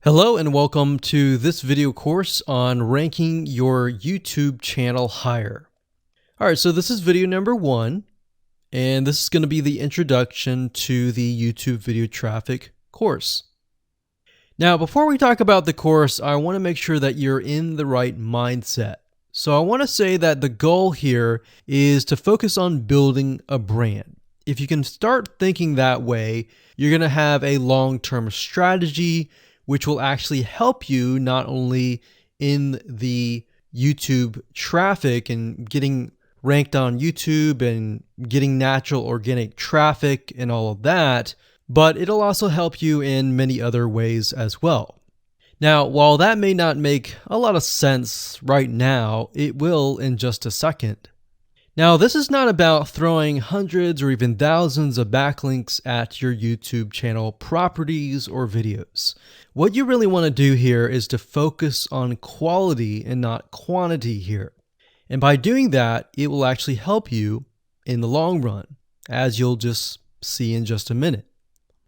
Hello and welcome to this video course on ranking your YouTube channel higher. All right, so this is video number 1, and this is going to be the introduction to the YouTube video traffic course. Now, before we talk about the course, I want to make sure that you're in the right mindset. So I want to say that the goal here is to focus on building a brand. If you can start thinking that way, you're going to have a long-term strategy which will actually help you not only in the YouTube traffic and getting ranked on YouTube and getting natural organic traffic and all of that, but it'll also help you in many other ways as well. Now, while that may not make a lot of sense right now, it will in just a second. Now, this is not about throwing hundreds or even thousands of backlinks at your YouTube channel properties or videos. What you really want to do here is to focus on quality and not quantity here. And by doing that, it will actually help you in the long run, as you'll just see in just a minute.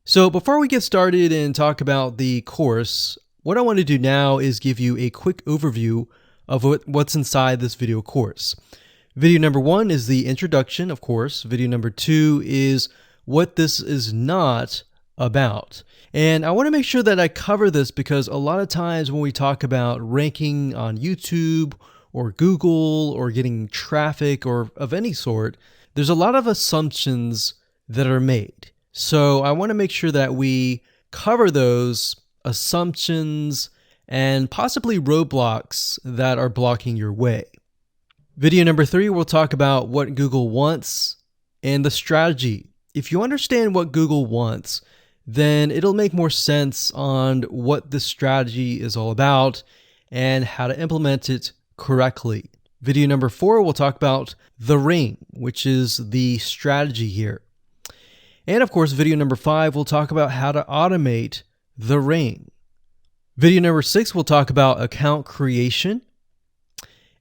So before we get started and talk about the course, what I want to do now is give you a quick overview of what's inside this video course. Video number 1 is the introduction, of course. Video number 2 is what this is not about. And I want to make sure that I cover this because a lot of times when we talk about ranking on YouTube or Google or getting traffic or of any sort, there's a lot of assumptions that are made. So I want to make sure that we cover those assumptions and possibly roadblocks that are blocking your way. Video number 3, we'll talk about what Google wants and the strategy. If you understand what Google wants, then it'll make more sense on what the strategy is all about and how to implement it correctly. Video number 4, we'll talk about the ring, which is the strategy here. And of course, video number 5, we'll talk about how to automate the ring. Video number 6, we'll talk about account creation.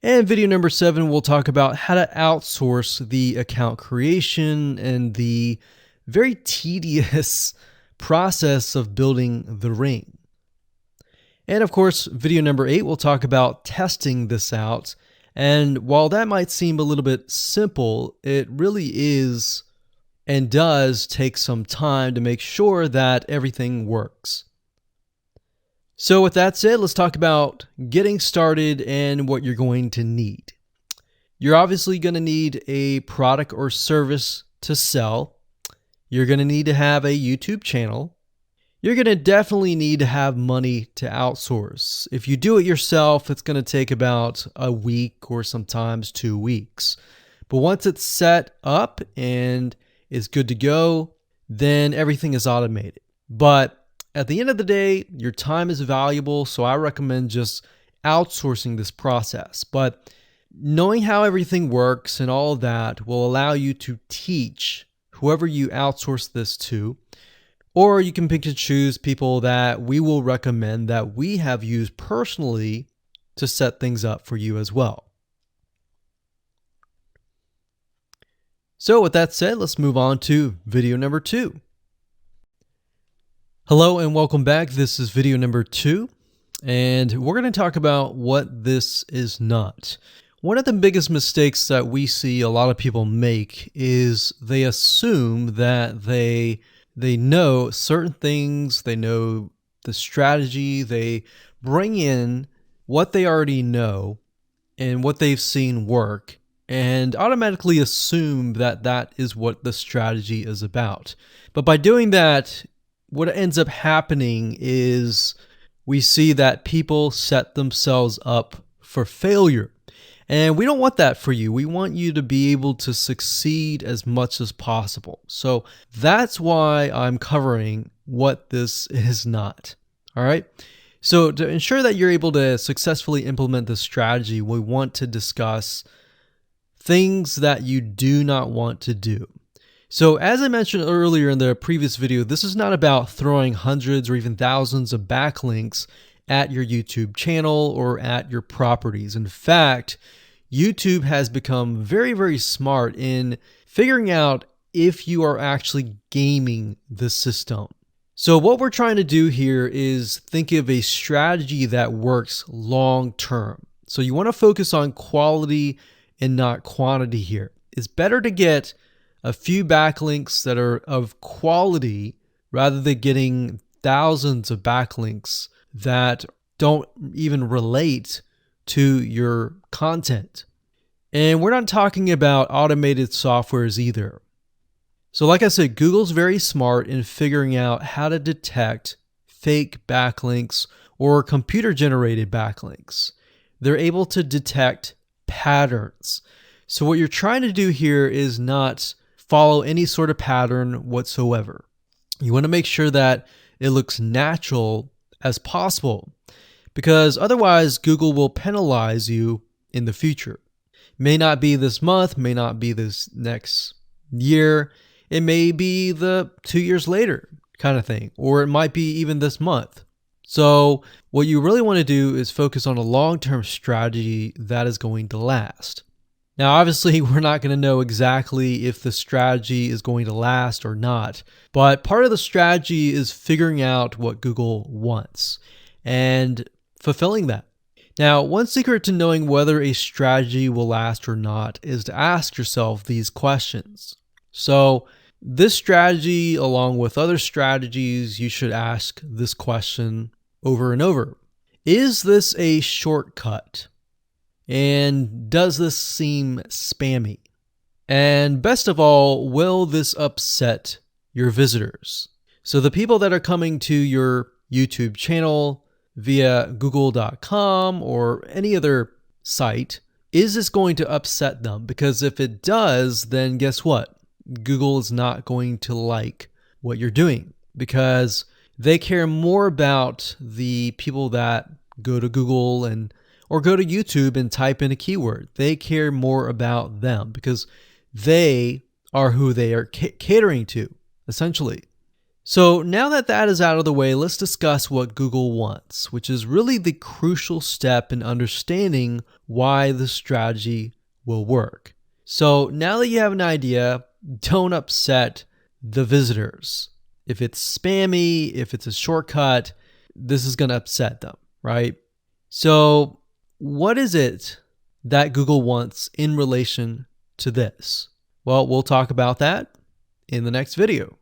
And video number 7, we'll talk about how to outsource the account creation and the very tedious process of building the ring. And of course, video number 8, we'll talk about testing this out. And while that might seem a little bit simple, it really is and does take some time to make sure that everything works. So with that said, let's talk about getting started and what you're going to need. You're obviously going to need a product or service to sell. You're going to need to have a YouTube channel. You're going to definitely need to have money to outsource. If you do it yourself, it's going to take about a week or sometimes 2 weeks. But once it's set up and is good to go, then everything is automated. But at the end of the day, your time is valuable, so I recommend just outsourcing this process. But knowing how everything works and all of that will allow you to teach whoever you outsource this to, or you can pick and choose people that we will recommend that we have used personally to set things up for you as well. So with that said, let's move on to video number 2. Hello and welcome back. This is video number 2, and we're going to talk about what this is not. One of the biggest mistakes that we see a lot of people make is they assume that they know certain things, they know the strategy, they bring in what they already know and what they've seen work, and automatically assume that that is what the strategy is about. But by doing that, what ends up happening is we see that people set themselves up for failure. And we don't want that for you. We want you to be able to succeed as much as possible. So that's why I'm covering what this is not. All right. So to ensure that you're able to successfully implement this strategy, we want to discuss things that you do not want to do. So as I mentioned earlier in the previous video, this is not about throwing hundreds or even thousands of backlinks at your YouTube channel or at your properties. In fact, YouTube has become very, very smart in figuring out if you are actually gaming the system. So what we're trying to do here is think of a strategy that works long term. So you want to focus on quality and not quantity here. It's better to get a few backlinks that are of quality rather than getting thousands of backlinks that don't even relate to your content. And we're not talking about automated softwares either. So like I said, Google's very smart in figuring out how to detect fake backlinks or computer-generated backlinks. They're able to detect patterns. So what you're trying to do here is not follow any sort of pattern whatsoever. You want to make sure that it looks natural as possible, because otherwise Google will penalize you in the future. May not be this month, may not be this next year. It may be the 2 years later kind of thing, or it might be even this month. So what you really want to do is focus on a long-term strategy that is going to last. Now, obviously, we're not going to know exactly if the strategy is going to last or not, but part of the strategy is figuring out what Google wants and fulfilling that. Now, one secret to knowing whether a strategy will last or not is to ask yourself these questions. So this strategy, along with other strategies, you should ask this question over and over. Is this a shortcut? And does this seem spammy? And best of all, will this upset your visitors? So the people that are coming to your YouTube channel via google.com or any other site, is this going to upset them? Because if it does, then guess what? Google is not going to like what you're doing, because they care more about the people that go to Google or go to YouTube and type in a keyword. They care more about them because they are who they are catering to, essentially. So now that that is out of the way, let's discuss what Google wants, which is really the crucial step in understanding why the strategy will work. So now that you have an idea, don't upset the visitors. If it's spammy, if it's a shortcut, this is going to upset them, right? So what is it that Google wants in relation to this? Well, we'll talk about that in the next video.